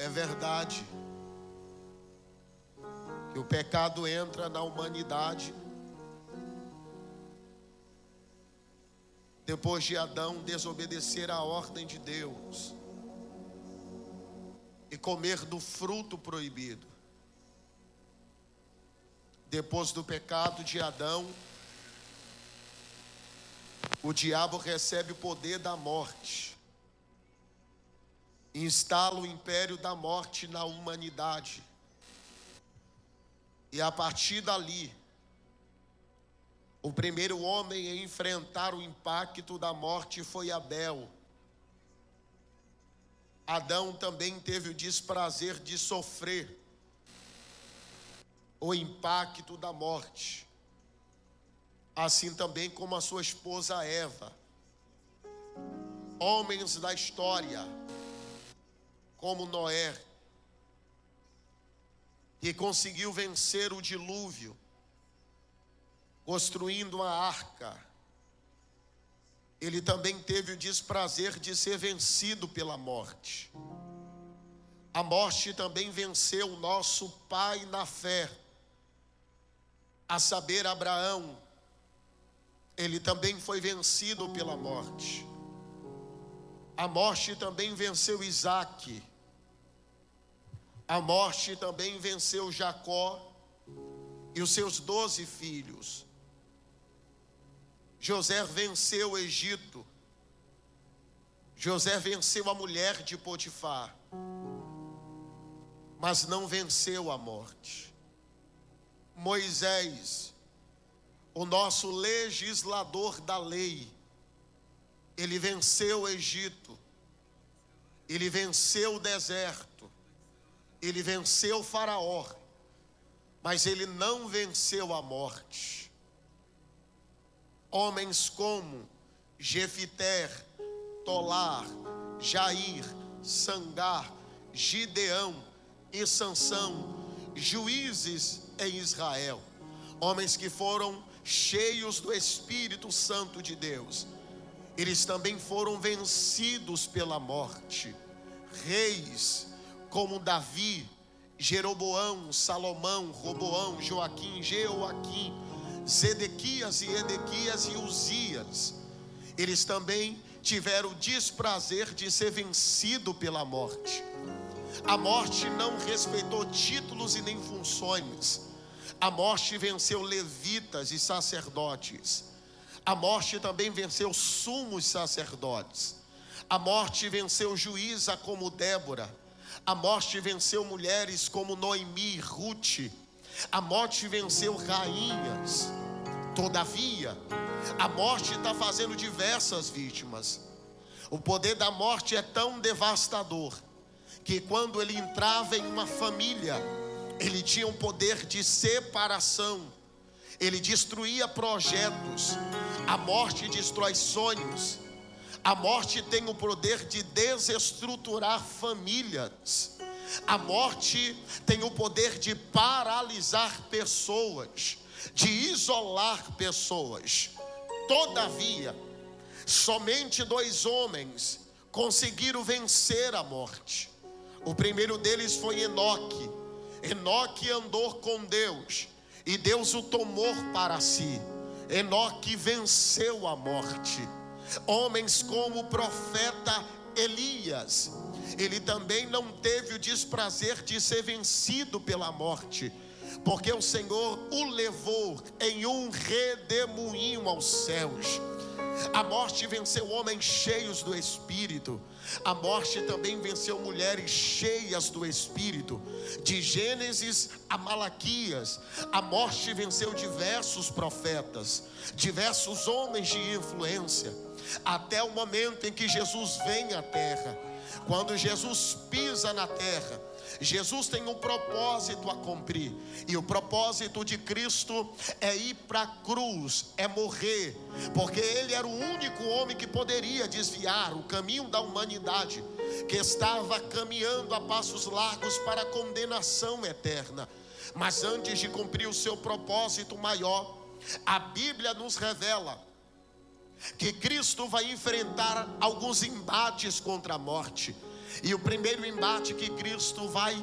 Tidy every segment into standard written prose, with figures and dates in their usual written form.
É verdade que o pecado entra na humanidade depois de Adão desobedecer à ordem de Deus e comer do fruto proibido. Depois do pecado de Adão, o diabo recebe o poder da morte, instala o império da morte na humanidade. E a partir dali, o primeiro homem a enfrentar o impacto da morte foi Abel. Adão também teve o desprazer de sofrer o impacto da morte, assim também como a sua esposa Eva. Homens da história, como Noé, que conseguiu vencer o dilúvio, construindo uma arca, ele também teve o desprazer de ser vencido pela morte. A morte também venceu o nosso pai na fé, a saber, Abraão. Ele também foi vencido pela morte. A morte também venceu Isaque. A morte também venceu Jacó e os seus 12 filhos. José venceu o Egito. José venceu a mulher de Potifar, mas não venceu a morte. Moisés, o nosso legislador da lei, ele venceu o Egito, ele venceu o deserto, ele venceu o Faraó, mas ele não venceu a morte. Homens como Jefité, Tolar, Jair, Sangar, Gideão e Sansão, juízes em Israel, homens que foram cheios do Espírito Santo de Deus, eles também foram vencidos pela morte. Reis como Davi, Jeroboão, Salomão, Roboão, Joaquim, Jeoaquim, Zedequias e Edequias e Uzias, eles também tiveram o desprazer de ser vencido pela morte. A morte não respeitou títulos e nem funções. A morte venceu levitas e sacerdotes. A morte também venceu sumos sacerdotes. A morte venceu juíza como Débora. A morte venceu mulheres como Noemi, Ruth. A morte venceu rainhas. Todavia, a morte está fazendo diversas vítimas. O poder da morte é tão devastador que quando ele entrava em uma família, ele tinha um poder de separação. Ele destruía projetos. A morte destrói sonhos. A morte tem o poder de desestruturar famílias. A morte tem o poder de paralisar pessoas, de isolar pessoas. Todavia, somente 2 homens conseguiram vencer a morte. O primeiro deles foi Enoque. Enoque andou com Deus e Deus o tomou para si. Enoque venceu a morte. Homens como o profeta Elias, ele também não teve o desprazer de ser vencido pela morte, porque o Senhor o levou em um redemoinho aos céus. A morte venceu homens cheios do Espírito. A morte também venceu mulheres cheias do Espírito. De Gênesis a Malaquias, a morte venceu diversos profetas, diversos homens de influência, até o momento em que Jesus vem à terra. Quando Jesus pisa na terra, Jesus tem um propósito a cumprir. E o propósito de Cristo é ir para a cruz, é morrer, porque Ele era o único homem que poderia desviar o caminho da humanidade, que estava caminhando a passos largos para a condenação eterna. Mas antes de cumprir o seu propósito maior, a Bíblia nos revela que Cristo vai enfrentar alguns embates contra a morte. E o primeiro embate que Cristo vai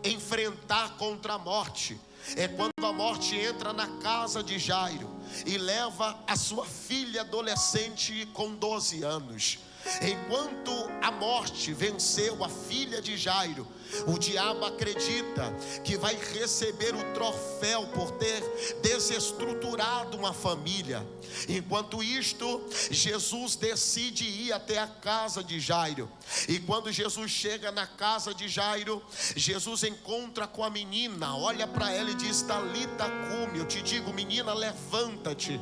enfrentar contra a morte é quando a morte entra na casa de Jairo e leva a sua filha adolescente com 12 anos. Enquanto a morte venceu a filha de Jairo, o diabo acredita que vai receber o troféu por ter desestruturado uma família. Enquanto isto, Jesus decide ir até a casa de Jairo. E quando Jesus chega na casa de Jairo, Jesus encontra com a menina, olha para ela e diz: Talita cumi, eu te digo, menina, levanta-te.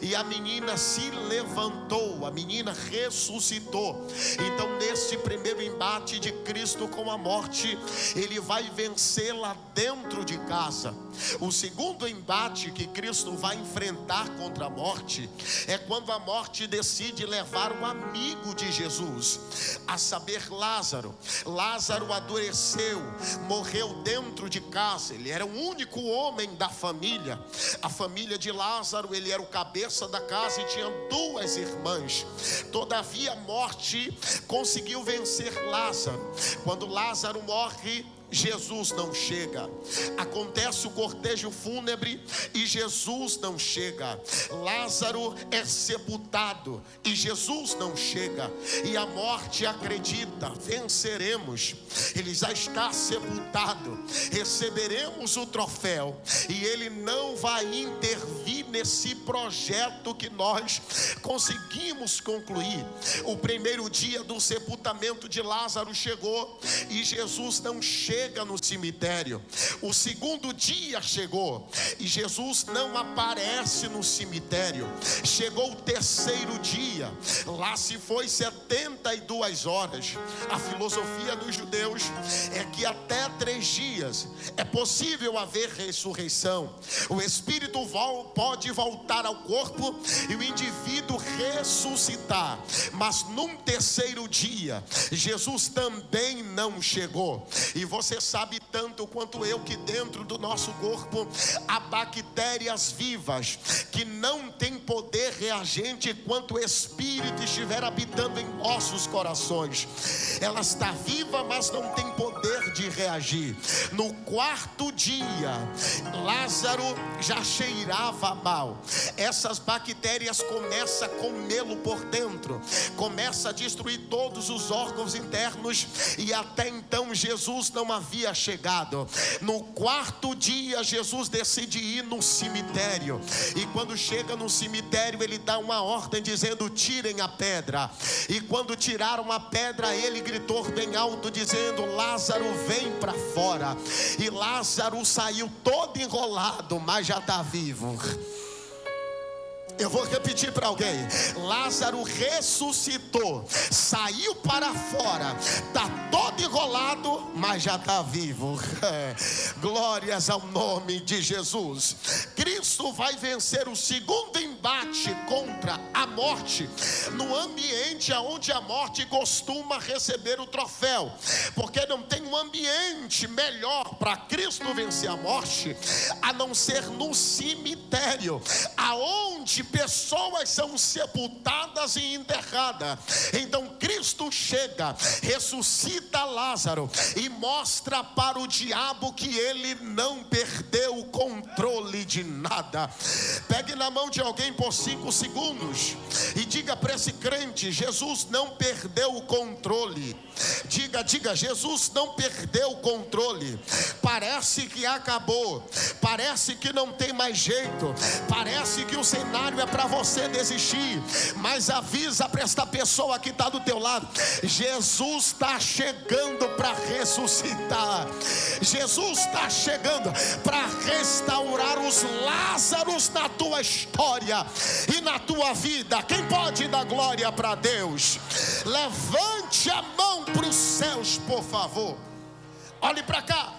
E a menina se levantou, a menina ressuscitou. Então, nesse primeiro embate de Cristo com a morte, ele vai vencer lá dentro de casa. O segundo embate que Cristo vai enfrentar contra a morte é quando a morte decide levar um amigo de Jesus, a saber, Lázaro. Lázaro adoeceu, morreu dentro de casa. Ele era o único homem da família. A família de Lázaro, ele era o cabeça da casa e tinha 2 irmãs. Todavia a morte conseguiu vencer Lázaro. Quando Lázaro morre, Jesus não chega. Acontece o cortejo fúnebre e Jesus não chega. Lázaro é sepultado e Jesus não chega. E a morte acredita: venceremos. Ele já está sepultado, receberemos o troféu. E ele não vai intervir nesse projeto que nós conseguimos concluir. O primeiro dia do sepultamento de Lázaro chegou e Jesus não chega no cemitério. O segundo dia chegou e Jesus não aparece no cemitério. Chegou o terceiro dia, lá se foi 72 horas. A filosofia dos judeus é que até 3 dias é possível haver ressurreição. O espírito pode voltar ao corpo e o indivíduo ressuscitar, mas num terceiro dia Jesus também não chegou. E você sabe tanto quanto eu que dentro do nosso corpo há bactérias vivas que não têm poder reagente enquanto o Espírito estiver habitando em nossos corações. Ela está viva, mas não tem poder de reagir. No quarto dia, Lázaro já cheirava mal. Essas bactérias começam a comê-lo por dentro, começa a destruir todos os órgãos internos. E até então Jesus não havia chegado. No quarto dia, Jesus decide ir no cemitério. E quando chega no cemitério, ele dá uma ordem dizendo: tirem a pedra. E quando tiraram a pedra, ele gritou bem alto dizendo: Lázaro, vem para fora. E Lázaro saiu todo enrolado, mas já está vivo. Eu vou repetir para alguém: Lázaro ressuscitou, saiu para fora, está todo enrolado, mas já está vivo. Glórias ao nome de Jesus. Cristo vai vencer o segundo embate contra a morte no ambiente onde a morte costuma receber o troféu, porque não tem um ambiente melhor para Cristo vencer a morte a não ser no cemitério, aonde pessoas são sepultadas e enterradas. Então Cristo chega, ressuscita Lázaro e mostra para o diabo que ele não perdeu o controle de nada. Pegue na mão de alguém por 5 segundos e diga para esse crente: Jesus não perdeu o controle. Diga, Jesus não perdeu o controle. Parece que acabou, parece que não tem mais jeito, parece que o cenário é para você desistir, mas avisa para esta pessoa que está do teu lado: Jesus está chegando para ressuscitar. Jesus está chegando para restaurar os Lázaros na tua história e na tua vida. Quem pode dar glória para Deus? Levante a mão para os céus, por favor. Olhe para cá.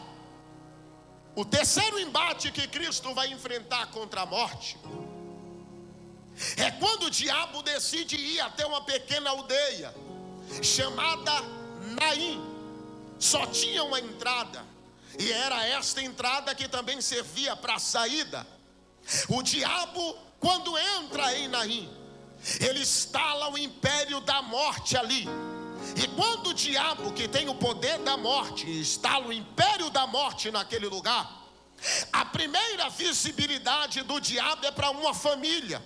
O terceiro embate que Cristo vai enfrentar contra a morte é quando o diabo decide ir até uma pequena aldeia chamada Naim. Só tinha uma entrada, e era esta entrada que também servia para a saída. O diabo, quando entra em Naim, ele instala o império da morte ali. E quando o diabo, que tem o poder da morte, instala o império da morte naquele lugar, a primeira visibilidade do diabo é para uma família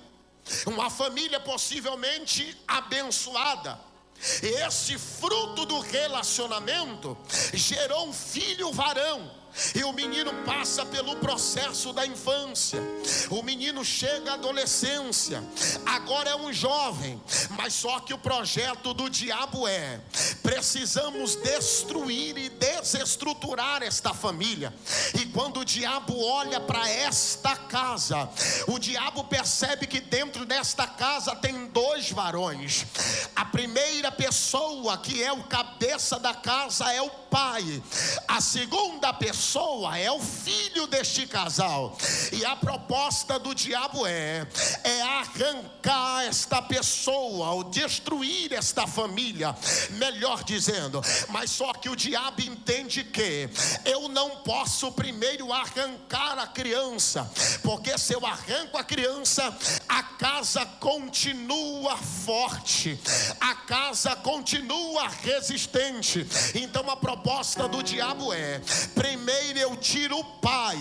possivelmente abençoada. E esse fruto do relacionamento gerou um filho varão. E o menino passa pelo processo da infância, o menino chega à adolescência, agora é um jovem. Mas só que o projeto do diabo precisamos destruir e desestruturar esta família. E quando o diabo olha para esta casa, o diabo percebe que dentro desta casa tem dois varões. A primeira pessoa, que é o cabeça da casa, é o pai. A segunda pessoa é o filho deste casal. E a proposta do diabo é arrancar esta pessoa, ou destruir esta família, melhor dizendo. Mas só que o diabo entende que eu não posso primeiro arrancar a criança, porque se eu arranco a criança, a casa continua forte, a casa continua resistente. Então a proposta do diabo primeiro eu tiro o pai,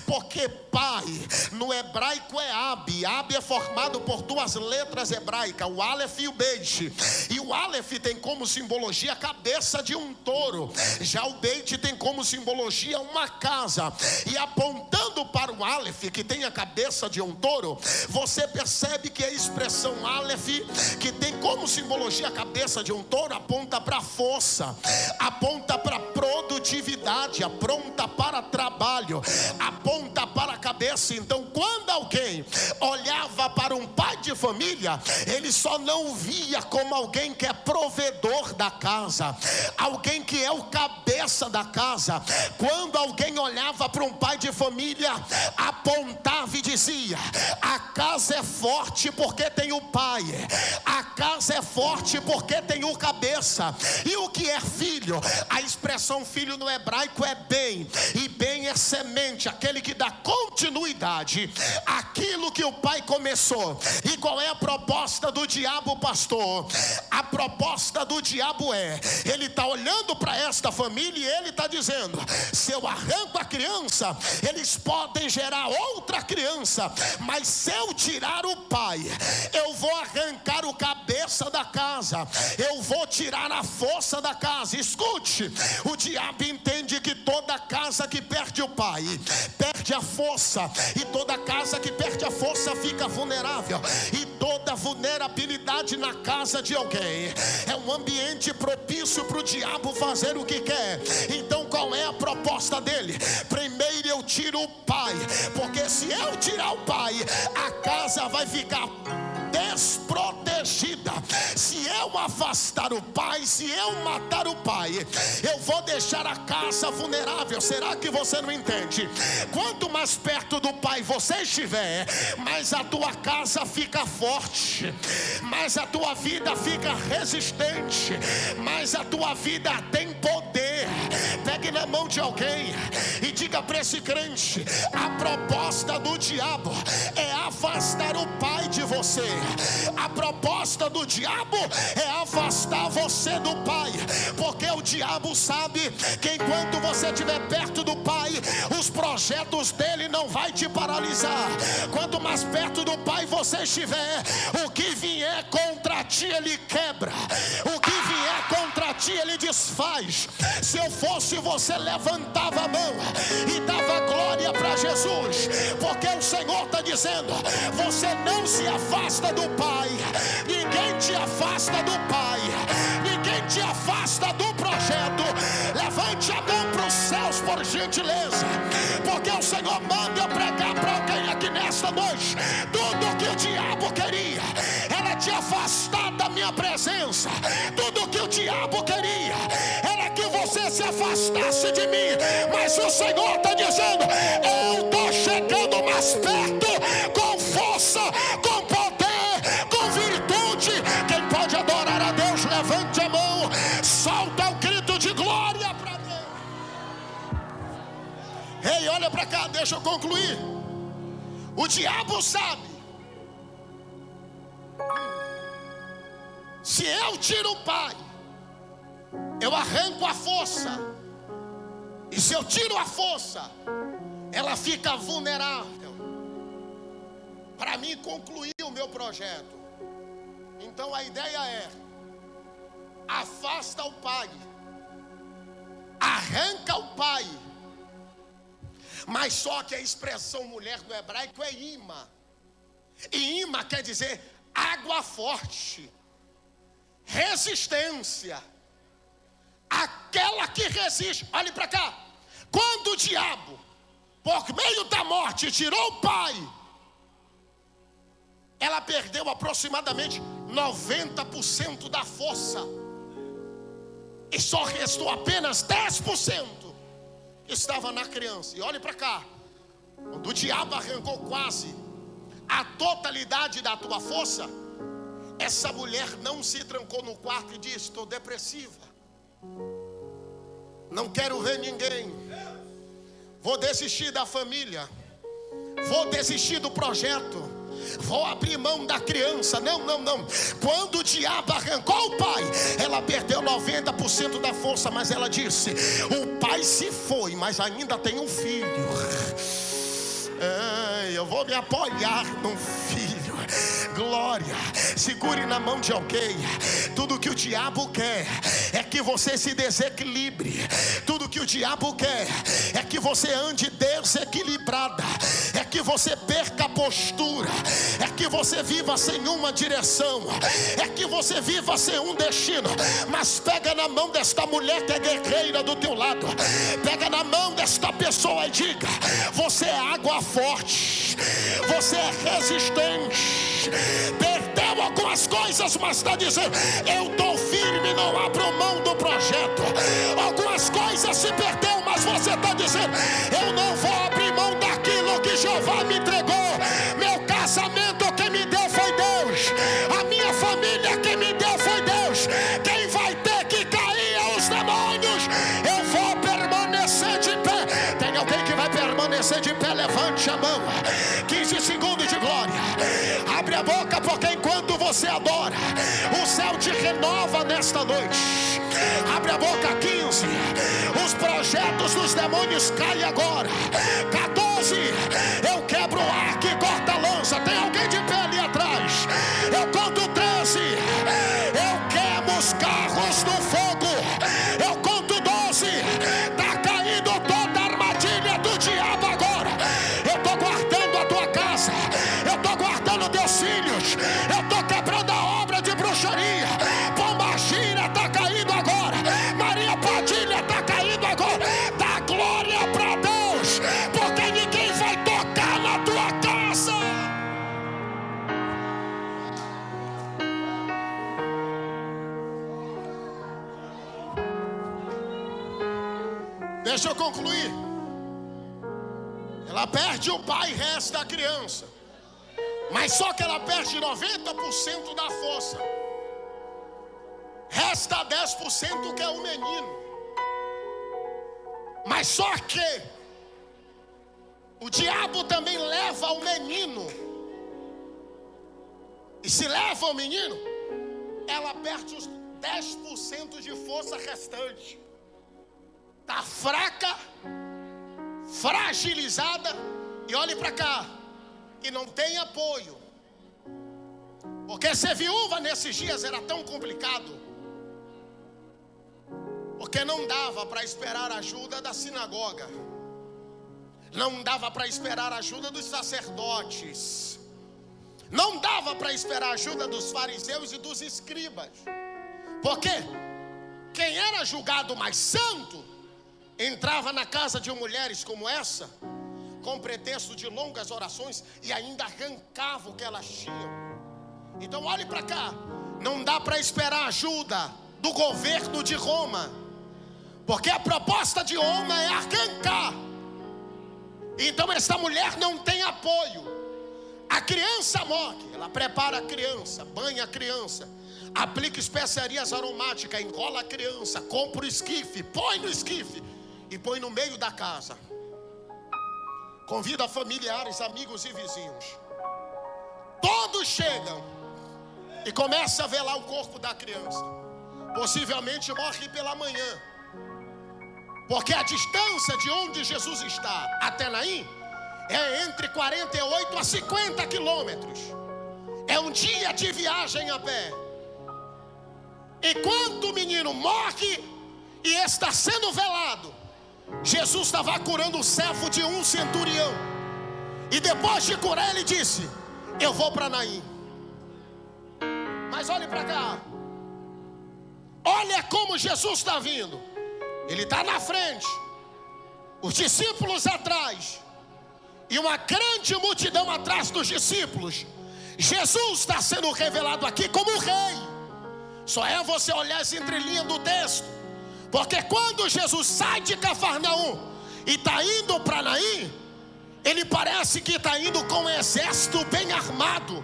porque pai no hebraico é Ab. Ab é formado por duas letras hebraicas, o Aleph e o Beit. E o Aleph tem como simbologia a cabeça de um touro, já o Beit tem como simbologia uma casa. E apontando para o Aleph, que tem a cabeça de um touro, você percebe que a expressão Aleph, que tem como simbologia a cabeça de um touro, aponta para a força, aponta para produtividade, aponta para trabalho, aponta para a cabeça. Então quando alguém olhava para um pai de família, ele só não via como alguém que é provedor da casa, alguém que é o cabeça da casa. Quando alguém olhava para um pai de família, apontava e dizia: a casa é forte porque tem o pai, a casa é forte porque tem o cabeça. E o que é filho? A expressão filho no hebraico é bem, e bem é semente, aquele que dá continuidade àquilo que o pai começou. E qual é a proposta do diabo, pastor? A proposta do diabo ele está olhando para esta família e ele está dizendo: se eu arranco a criança, eles podem gerar outra criança, mas se eu tirar o pai, eu vou arrancar o cabeça da casa, eu vou tirar a força da casa. Escute, o diabo entende que toda casa que perde o pai perde a força, e toda casa que perde a força fica vulnerável, e toda vulnerabilidade na casa de alguém é um ambiente propício para o diabo fazer o que quer. Então qual é a proposta dele? Primeiro eu tiro o pai, porque se eu tirar o pai, a casa vai ficar desprotegida. Se eu afastar o pai, se eu matar o pai, eu vou deixar a casa vulnerável. Será que você não entende? Quanto mais perto do pai você estiver, mais a tua casa fica forte, mais a tua vida fica resistente, mais a tua vida tem poder. Pegue na mão de alguém e diga para esse crente: a proposta do diabo é afastar o pai de você. A proposta do diabo é afastar você do pai, porque o diabo sabe que enquanto você estiver perto do pai, os projetos dele não vai te paralisar. Quanto mais perto do pai você estiver, o que vier contra ti ele quebra, o que vier contra ti ele desfaz. Se eu fosse você, levantava a mão e dava glória para Jesus, porque o Senhor está dizendo: você não se afasta do pai, ninguém te afasta do pai, ninguém te afasta do projeto. Levante a mão para os céus, por gentileza, porque o Senhor manda eu pregar para alguém aqui nesta noite. Tudo que o diabo queria era te afastar da minha presença, tudo que o diabo queria era que você se afastasse de mim, mas o Senhor está dizendo: eu estou chegando mais perto, com força, com poder, com virtude. Quem pode adorar a Deus, levante a mão, solta o grito de glória para Deus. Ei, olha para cá, deixa eu concluir. O diabo sabe: se eu tiro o pai, eu arranco a força. E se eu tiro a força, ela fica vulnerável para mim concluir o meu projeto. Então a ideia é: afasta o pai, arranca o pai. Mas só que a expressão mulher no hebraico é ima. E ima quer dizer água forte, resistência, aquela que resiste. Olhe para cá. Quando o diabo, por meio da morte, tirou o pai, ela perdeu aproximadamente 90% da força, e só restou apenas 10% que estava na criança. E olhe para cá. Quando o diabo arrancou quase a totalidade da tua força, essa mulher não se trancou no quarto e disse: estou depressiva, não quero ver ninguém, vou desistir da família, vou desistir do projeto, vou abrir mão da criança. Não. Quando o diabo arrancou o pai, ela perdeu 90% da força. Mas ela disse: o pai se foi, mas ainda tem um filho. Eu vou me apoiar num filho. Glória. Segure na mão de alguém. Tudo que o diabo quer é que você se desequilibre. Tudo que o diabo quer é que você ande desequilibrada, é que você perca a postura, é que você viva sem uma direção, é que você viva sem um destino. Mas pega na mão desta mulher que é guerreira do teu lado, pega na mão desta pessoa e diga: você é água forte, você é resistente, perdeu algumas coisas, mas está dizendo: eu estou firme, não abro mão do projeto. Algumas coisas se perdeu, mas você está dizendo: eu não vou abrir mão daquilo que Jeová me entregou. Meu casamento quem me deu foi Deus, a minha família quem me deu foi Deus. Quem vai ter que cair é os demônios. Eu vou permanecer de pé. Tem alguém que vai permanecer de pé? Levante a mão. 15 segundos de glória. Abre a boca, porque enquanto você adora, o céu te renova nesta noite. Abre a boca. 15. Os projetos dos demônios caem agora. 14. Eu quebro o arco e corta a lança. Tem alguém de pé ali atrás? Eu conto 13. Eu queimo os carros no fogo. Eu conto 12. Está caindo toda a armadilha do diabo agora. Eu estou guardando a tua casa, eu estou guardando teus filhos, eu estou quebrando a obra de bruxaria. Pomba Gira está caindo agora, Maria Padilha está caindo agora. Dá glória para Deus, porque ninguém vai tocar na tua casa. Deixa eu concluir. Ela perde o pai e resta a criança. Mas só que ela perde 90% da força. Resta 10% que é o menino. Mas só que o diabo também leva o menino. E se leva o menino, ela perde os 10% de força restante. Está fraca, fragilizada. E olhe para cá, e não tem apoio. Porque ser viúva nesses dias era tão complicado, porque não dava para esperar a ajuda da sinagoga, não dava para esperar a ajuda dos sacerdotes, não dava para esperar a ajuda dos fariseus e dos escribas. Porque quem era julgado mais santo entrava na casa de mulheres como essa, com pretexto de longas orações, e ainda arrancava o que elas tinham. Então olhe para cá, não dá para esperar ajuda do governo de Roma, porque a proposta de Roma é arrancar. Então essa mulher não tem apoio. A criança morre, ela prepara a criança, banha a criança, aplica especiarias aromáticas, enrola a criança, compra o esquife, põe no esquife e põe no meio da casa. Convida familiares, amigos e vizinhos. Todos chegam e começam a velar o corpo da criança, Possivelmente morre pela manhã, porque a distância de onde Jesus está até Naim é entre 48 a 50 quilômetros. É um dia de viagem a pé. Enquanto o menino morre e está sendo velado, Jesus estava curando o servo de um centurião. E depois de curar, ele disse: eu vou para Naim. Mas olhe para cá. Olha como Jesus está vindo. Ele está na frente, os discípulos atrás, e uma grande multidão atrás dos discípulos. Jesus está sendo revelado aqui como rei. Só é você olhar as entrelinhas do texto, porque quando Jesus sai de Cafarnaum e está indo para Naim, ele parece que está indo com um exército bem armado.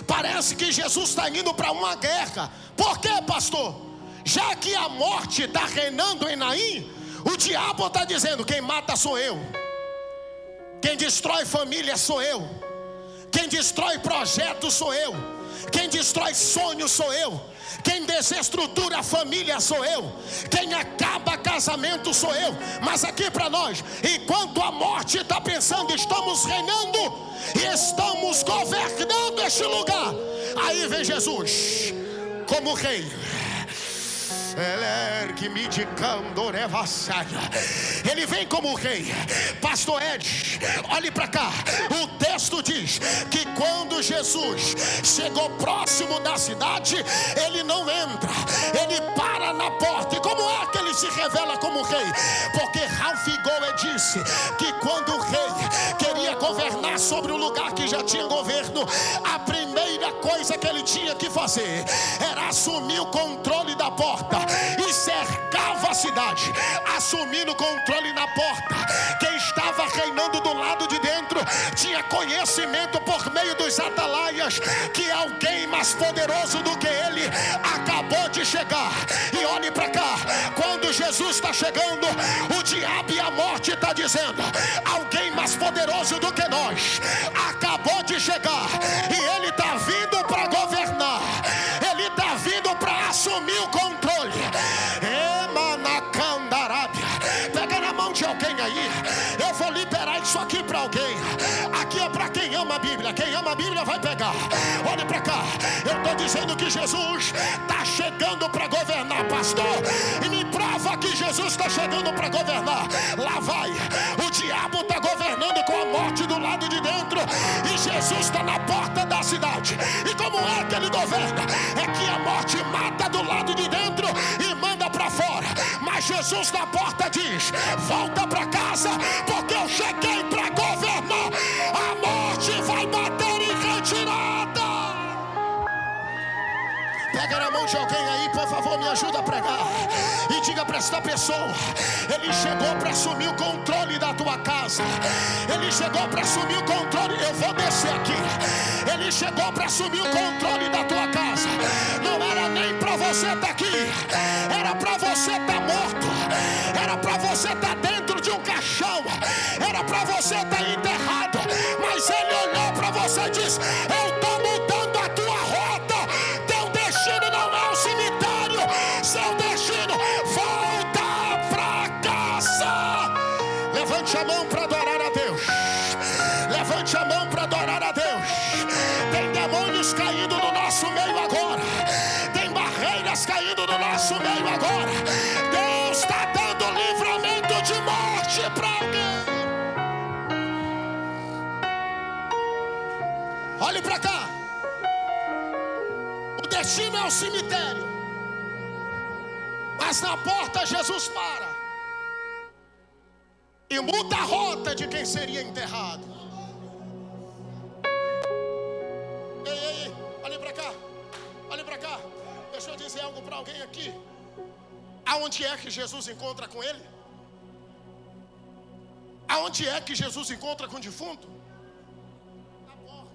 Parece que Jesus está indo para uma guerra. Por quê, pastor? Já que a morte está reinando em Naim, o diabo está dizendo: quem mata sou eu, quem destrói família sou eu, quem destrói projetos sou eu, quem destrói sonhos sou eu, quem desestrutura a família sou eu, quem acaba casamento sou eu. Mas aqui para nós, enquanto a morte está pensando, estamos reinando e estamos governando este lugar, aí vem Jesus como rei. Ele vem como rei. Pastor Ed, olhe para cá. O texto diz que quando Jesus chegou próximo da cidade, ele não entra, ele para na porta. E como é que ele se revela como rei? Porque Ralph Goer disse que quando o rei queria governar sobre um lugar que já tinha governo, a primeira coisa que ele tinha que fazer era assumir o controle da porta e cercava a cidade, assumindo o controle na porta. Quem estava reinando do lado de dentro tinha conhecimento por meio dos atalaias que alguém mais poderoso do que ele acabou de chegar. E olhe para cá, quando Jesus está chegando, o diabo e a morte está dizendo: alguém mais poderoso do que nós acabou de chegar, e ele está vindo para governar, ele está vindo para assumir o controle. Pega na mão de alguém aí, eu vou liberar isso aqui para alguém. Aqui é para quem ama a Bíblia. Quem ama a Bíblia vai pegar. Olha para cá, eu estou dizendo que Jesus está chegando para governar, pastor, e me prova que Jesus está chegando para governar. Lá vai, o diabo está governando com a morte do lado de dentro, e Jesus está na porta da cidade. E como é que ele governa? É que a morte mata do lado de dentro e manda para fora, mas Jesus na porta diz: volta para casa, porque eu cheguei para governar. A morte vai bater em retirada. Pega na mão de alguém aí, por favor, me ajuda a pregar. E diga para esta pessoa: ele chegou para assumir o controle da tua casa. Ele chegou para assumir o controle. Eu vou descer aqui. Ele chegou para assumir o controle da tua casa. Não era nem para você estar aqui, era para você estar morto, era para você estar dentro de um caixão, era para você estar enterrado. Mas ele olhou para você e disse: eu estou mudando a tua rota. Teu destino não é um cemitério, seu destino, volta para casa. Levante a mão para adorar a Deus. Levante a mão para adorar a Deus. Tem demônios caindo no nosso meio agora, tem barreiras caindo no nosso meio agora. Deus está dando livramento de morte para alguém. Olhe para cá. O destino é o cemitério, mas na porta Jesus para e muda a rota de quem seria enterrado. Ei, olhe para cá, olhe para cá. Deixa eu dizer algo para alguém aqui. Aonde é que Jesus encontra com ele? Aonde é que Jesus encontra com o defunto? Na porta.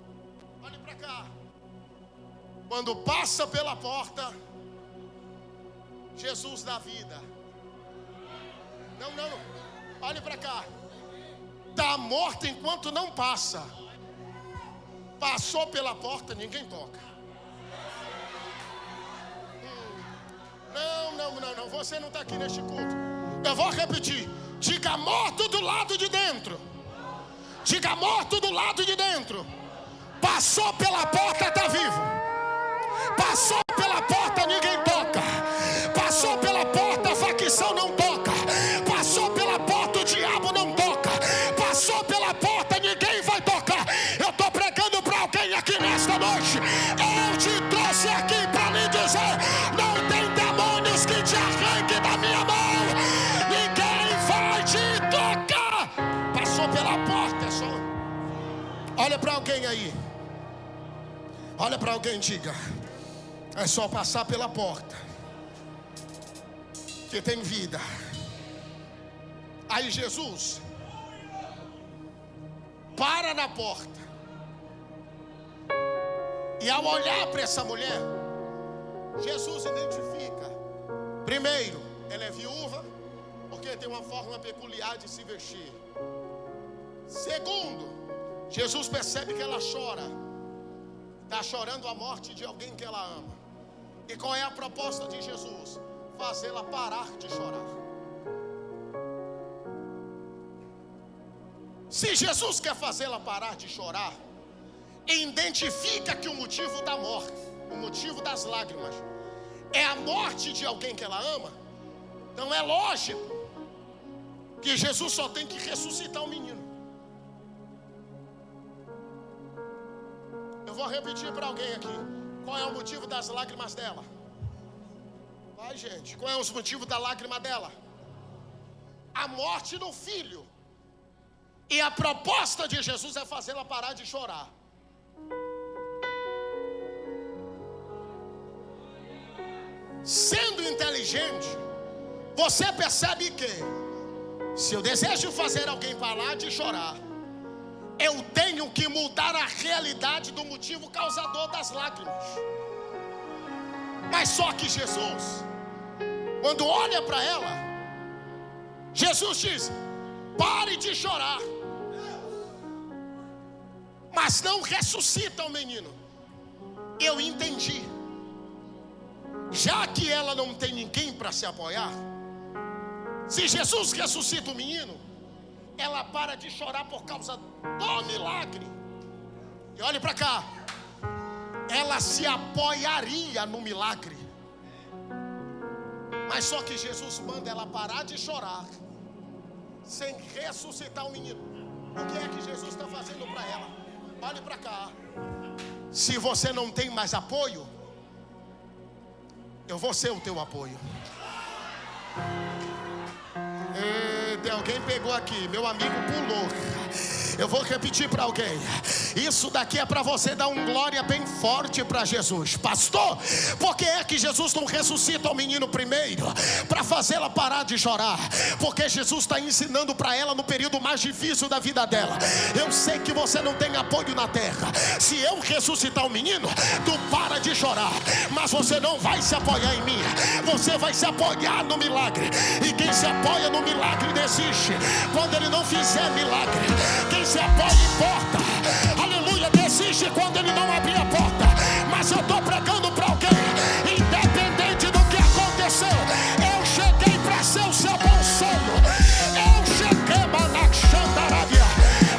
Olhe para cá. Quando passa pela porta, Jesus dá vida. Não, olhe para cá. Está morto enquanto não passa. Passou pela porta, ninguém toca. Não, você não está aqui neste culto. Eu vou repetir. Diga morto do lado de dentro. Diga morto do lado de dentro. Passou pela porta, está vivo. Passou pela porta, ninguém toca. Passou pela porta, a facção não toca. Passou pela porta, o diabo não toca. Passou pela porta, ninguém vai tocar. Eu estou pregando para alguém aqui nesta noite. Eu te trouxe aqui para lhe dizer: não tem demônios que te arranquem da minha mão. Ninguém vai te tocar. Passou pela porta, é só. Olha para alguém aí. Olha para alguém e diga: é só passar pela porta que tem vida. Aí Jesus para na porta. E ao olhar para essa mulher, Jesus identifica: primeiro, ela é viúva, porque tem uma forma peculiar de se vestir. Segundo, Jesus percebe que ela chora. Está chorando a morte de alguém que ela ama. E qual é a proposta de Jesus? Fazê-la parar de chorar. Se Jesus quer fazê-la parar de chorar, identifica que o motivo da morte, o motivo das lágrimas, é a morte de alguém que ela ama. Então é lógico que Jesus só tem que ressuscitar o menino. Eu vou repetir para alguém aqui. Qual é o motivo das lágrimas dela? Vai, gente. Qual é o motivo da lágrima dela? A morte do filho. E a proposta de Jesus é fazê-la parar de chorar. Sendo inteligente, você percebe que se eu desejo fazer alguém parar de chorar, eu tenho que mudar a realidade do motivo causador das lágrimas. Mas só que Jesus, quando olha para ela, Jesus diz: pare de chorar. Mas não ressuscita o menino. Eu entendi. Já que ela não tem ninguém para se apoiar, se Jesus ressuscita o menino, ela para de chorar por causa do milagre. E olhe para cá. Ela se apoiaria no milagre. Mas só que Jesus manda ela parar de chorar sem ressuscitar o menino. O que é que Jesus está fazendo para ela? Olhe para cá. Se você não tem mais apoio, eu vou ser o teu apoio. Tem alguém pegou aqui, meu amigo pulou. Eu vou repetir para alguém. Isso daqui é para você dar um glória bem forte para Jesus. Pastor, por que é que Jesus não ressuscita o menino primeiro? Para fazê-la parar de chorar. Porque Jesus está ensinando para ela no período mais difícil da vida dela. Eu sei que você não tem apoio na terra. Se eu ressuscitar o menino, tu para de chorar. Mas você não vai se apoiar em mim. Você vai se apoiar no milagre. E quem se apoia no milagre desiste quando ele não fizer milagre. Quem se apoia em porta, aleluia, desiste quando ele não abrir a porta. Mas eu estou pregando para alguém, independente do que aconteceu, eu cheguei para ser o seu consolo. Eu cheguei, Manaxandarábia.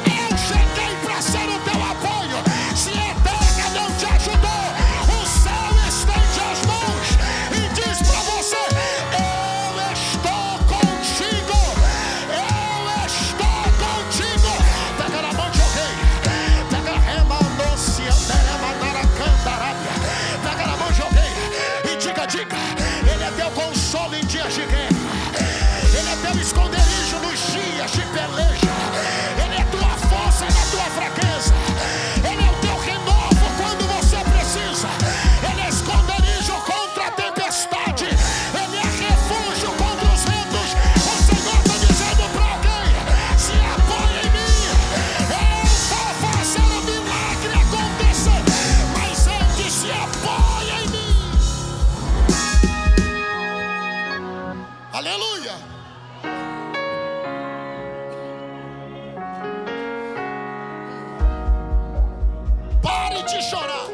Eu cheguei para ser o teu apoio. Se a terra não te ajudou, o céu estende as mãos e diz para você: eu estou contigo. Eu estou contigo. Pega na mão de alguém. Pega a remanossi, andaremanaracandarábia. Pega na mão de alguém e diga: ele é teu consolo em dias de guerra. Ele é teu esconderijo nos dias de peleja. Ele é tua força na tua fraqueza. Ele é o teu renovo quando você precisa. Ele é esconderijo contra a tempestade. Ele é refúgio contra os ventos. O Senhor está dizendo para alguém: se apoia em mim. Eu vou fazer o milagre acontecer. Mas antes, se apoia em mim. Aleluia. Pare de chorar.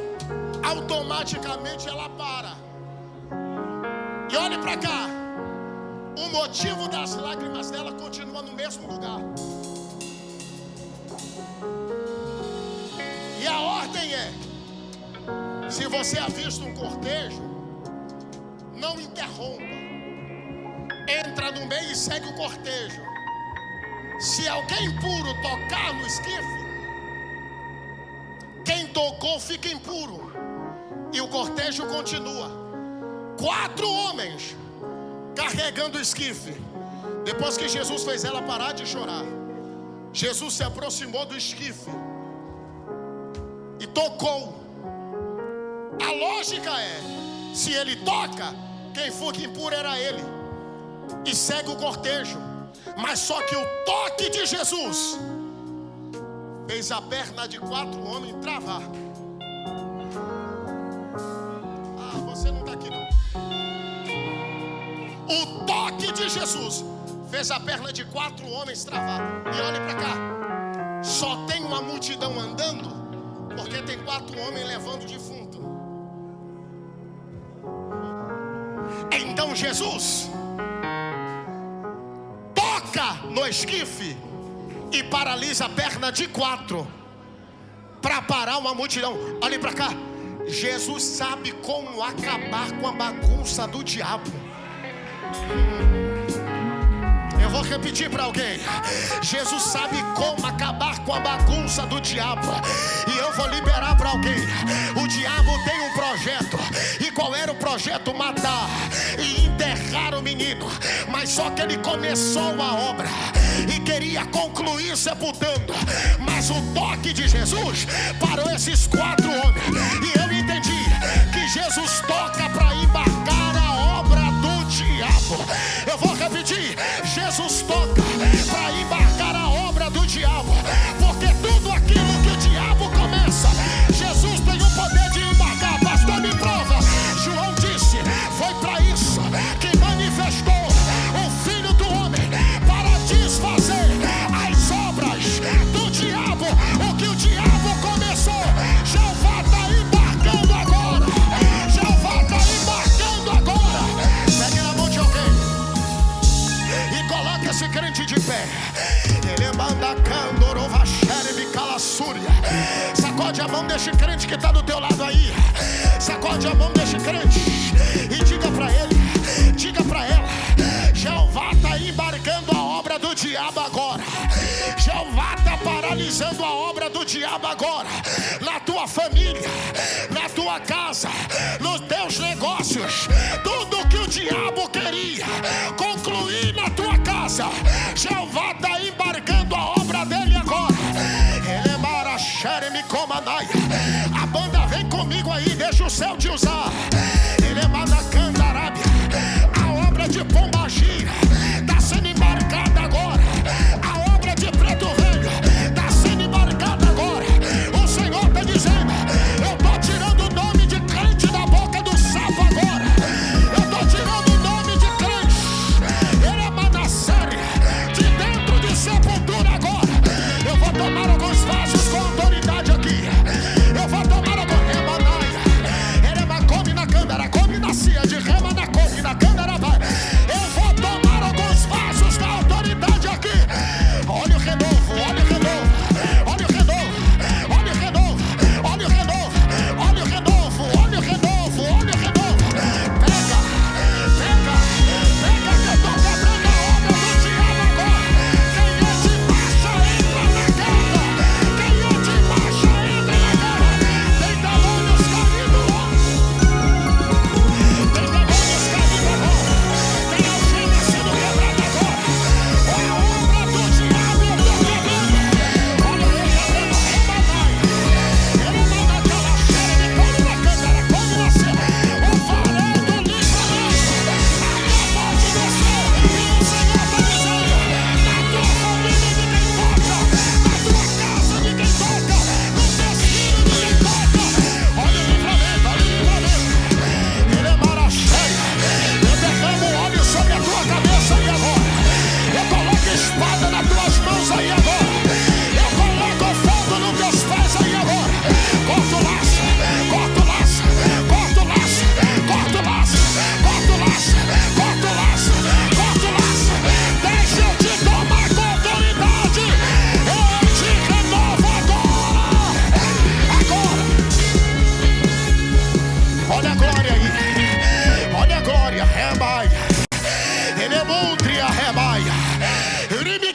Automaticamente ela para. E E olhe para cá. O motivo das lágrimas dela continua no mesmo lugar. E a ordem é: se você avista um cortejo, não interrompa. Entra no meio e segue o cortejo. Se alguém impuro tocar no esquife, quem tocou fica impuro. E o cortejo continua. 4 homens carregando o esquife. Depois que Jesus fez ela parar de chorar, Jesus se aproximou do esquife e tocou. A lógica é: se ele toca, quem fica impuro era ele, e segue o cortejo. Mas só que o toque de Jesus fez a perna de 4 homens travar. Você não está aqui não. O toque de Jesus fez a perna de 4 homens travar. E olhe para cá. Só tem uma multidão andando porque tem 4 homens levando defunto. Então Jesus toca no esquife e paralisa a perna de 4 para parar uma multidão. Olhe para cá. Jesus sabe como acabar com a bagunça do diabo. Eu vou repetir para alguém. Jesus sabe como acabar com a bagunça do diabo. E eu vou liberar para alguém. O diabo tem um projeto. E qual era o projeto? Matar e enterrar o menino. Mas só que ele começou a obra e queria concluir sepultando. Mas o toque de Jesus parou esses 4 homens. E eu entendi que Jesus toca para embarcar a obra do diabo. Eu vou repetir. Jesus toca para embarcar a obra do diabo. Porque tudo aquilo que o diabo começa, Jesus tem o poder de embarcar. Pastor, me prova. João disse: foi para isso que manifestou o Filho do Homem, para desfazer as obras do diabo. O que o diabo começou, Jeová está embarcando agora. Jeová está embarcando agora. Pegue na mão de alguém e coloque esse crente de pé. Ele manda candorovaxere calassúria. Sacode a mão deste crente que está do teu lado aí. Sacode a mão deste crente e diga para ele, diga para ela: Jeová está embarcando a obra do diabo agora. Jeová está paralisando a obra do diabo agora. Na tua família, na tua casa, nos teus negócios. Tudo que o diabo queria concluir na tua casa, Jeová está embarcando a obra dele agora. Ele é maraxere me comanaia. A banda vem comigo aí, deixa o céu te usar. Ele é manacandarábia. A obra de Pombagira está sendo embarcada agora. A obra de Preto Velho está sendo embarcada agora. O Senhor está dizendo: eu estou tirando o nome de crente da boca do sapo agora. Eu estou tirando o nome de crente. Ele é manassere de dentro de sepultura agora. Eu vou tomar alguns vasos com autoridade aqui. Eu vou tomar agora. É manaia. Ele é macome na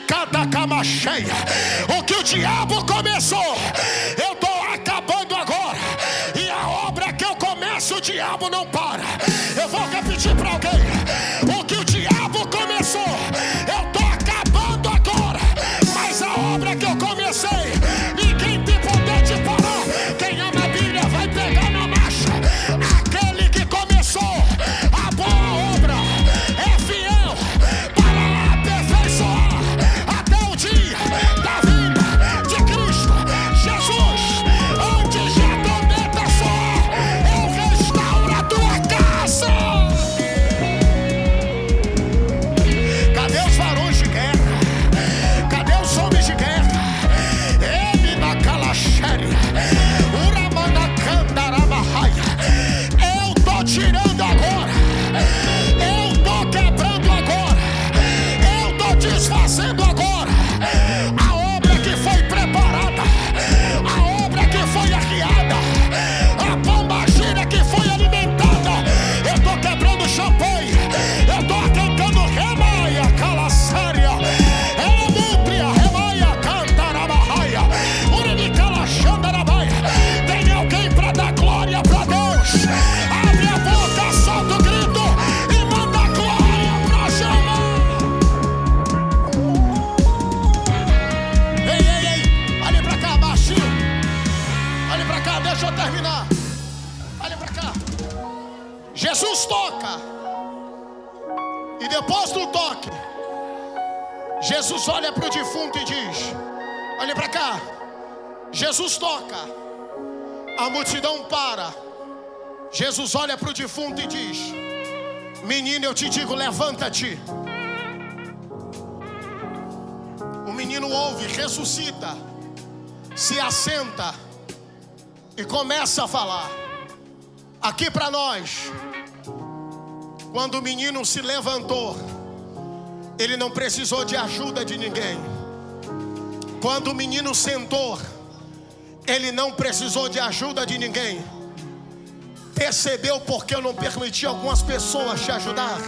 cada cama cheia. O que o diabo começou, eu estou acabando agora. E a obra que eu começo, o diabo não para. Eu vou repetir para alguém: o que o diabo começou, eu estou acabando agora. Mas a obra que eu comecei, ninguém tem poder de parar. Quem ama a Bíblia vai pegar na marcha. Aquele que começou a boa obra é fiel para aperfeiçoar até o dia da vinda de Cristo Jesus. Antes de a tormenta soar, eu restauro a tua casa. Cadê os varões de guerra? Cadê os homens de guerra? Ele na calaxéria, Uramanacandaramahaya. Eu tô tirando agora, eu tô quebrando agora, eu tô desfazendo agora a obra que foi preparada, a obra que foi arriada, a pombagira que foi alimentada. Eu tô quebrando champanhe, eu tô arrancando remaia, calaçária, elamútria, remaia, cantaramahaya, urimicalaxandarabaia. Tem alguém pra dar glória pra Deus? Abre a boca, solta o grito e manda glória pra chamar. Ei, olha pra cá, baixinho. Olha pra cá, deixa eu terminar. Olha pra cá. Jesus toca. E depois do toque, Jesus olha pro defunto e diz: olha pra cá. Jesus toca. A multidão para. Jesus olha para o defunto e diz: menino, eu te digo, levanta-te. O menino ouve, ressuscita, se assenta e começa a falar. Aqui para nós, quando o menino se levantou, ele não precisou de ajuda de ninguém. Quando o menino sentou, ele não precisou de ajuda de ninguém. Percebeu porque eu não permiti algumas pessoas te ajudar?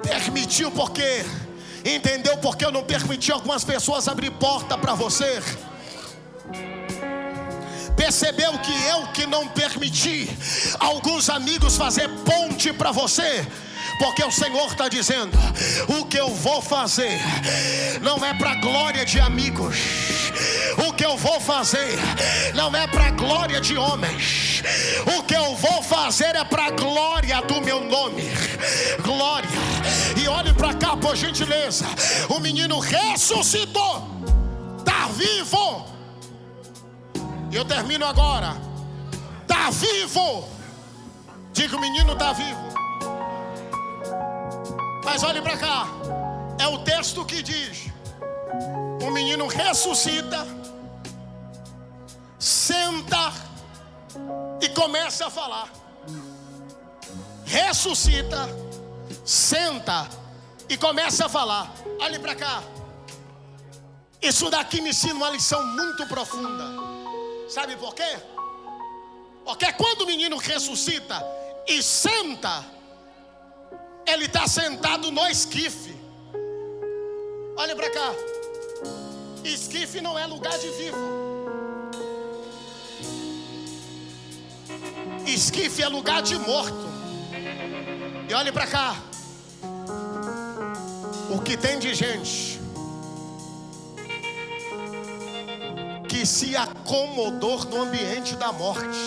Permitiu porque entendeu porque eu não permiti algumas pessoas abrir porta para você? Percebeu que eu que não permiti alguns amigos fazer ponte para você? Porque o Senhor está dizendo: o que eu vou fazer não é para glória de amigos, o que eu vou fazer não é para glória de homens, o que eu vou fazer é para glória do meu nome. Glória. E olhe para cá, por gentileza. O menino ressuscitou, está vivo. E eu termino agora. Está vivo. Diga: o menino está vivo. Mas olhe para cá, é o texto que diz: o menino ressuscita, senta e começa a falar. Ressuscita, senta e começa a falar. Olhe para cá. Isso daqui me ensina uma lição muito profunda. Sabe por quê? Porque quando o menino ressuscita e senta, ele está sentado no esquife. Olha para cá. Esquife não é lugar de vivo. Esquife é lugar de morto. E olhe para cá. O que tem de gente que se acomodou no ambiente da morte.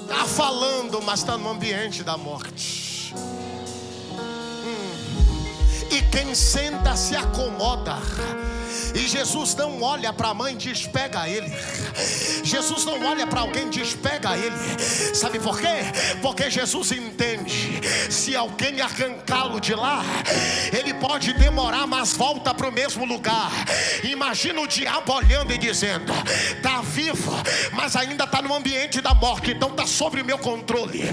Está falando, mas está no ambiente da morte. E quem senta se acomoda. E Jesus não olha para a mãe e diz: pega ele. Jesus não olha para alguém e diz: pega ele. Sabe por quê? Porque Jesus entende: se alguém arrancá-lo de lá, ele pode demorar, mas volta para o mesmo lugar. Imagina o diabo olhando e dizendo: está vivo, mas ainda está no ambiente da morte, então está sobre o meu controle.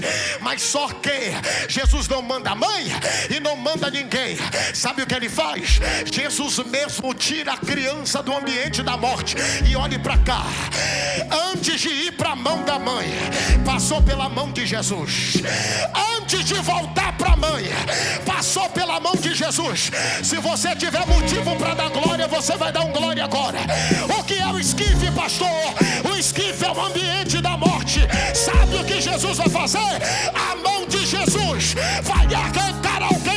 Mas só que Jesus não manda a mãe e não manda ninguém. Sabe o que ele faz? Jesus mesmo tira tire a criança do ambiente da morte e olhe para cá. Antes de ir para a mão da mãe, passou pela mão de Jesus. Antes de voltar para a mãe, passou pela mão de Jesus. Se você tiver motivo para dar glória, você vai dar um glória agora. O que é o esquife, pastor? O esquife é o ambiente da morte. Sabe o que Jesus vai fazer? A mão de Jesus vai arrancar alguém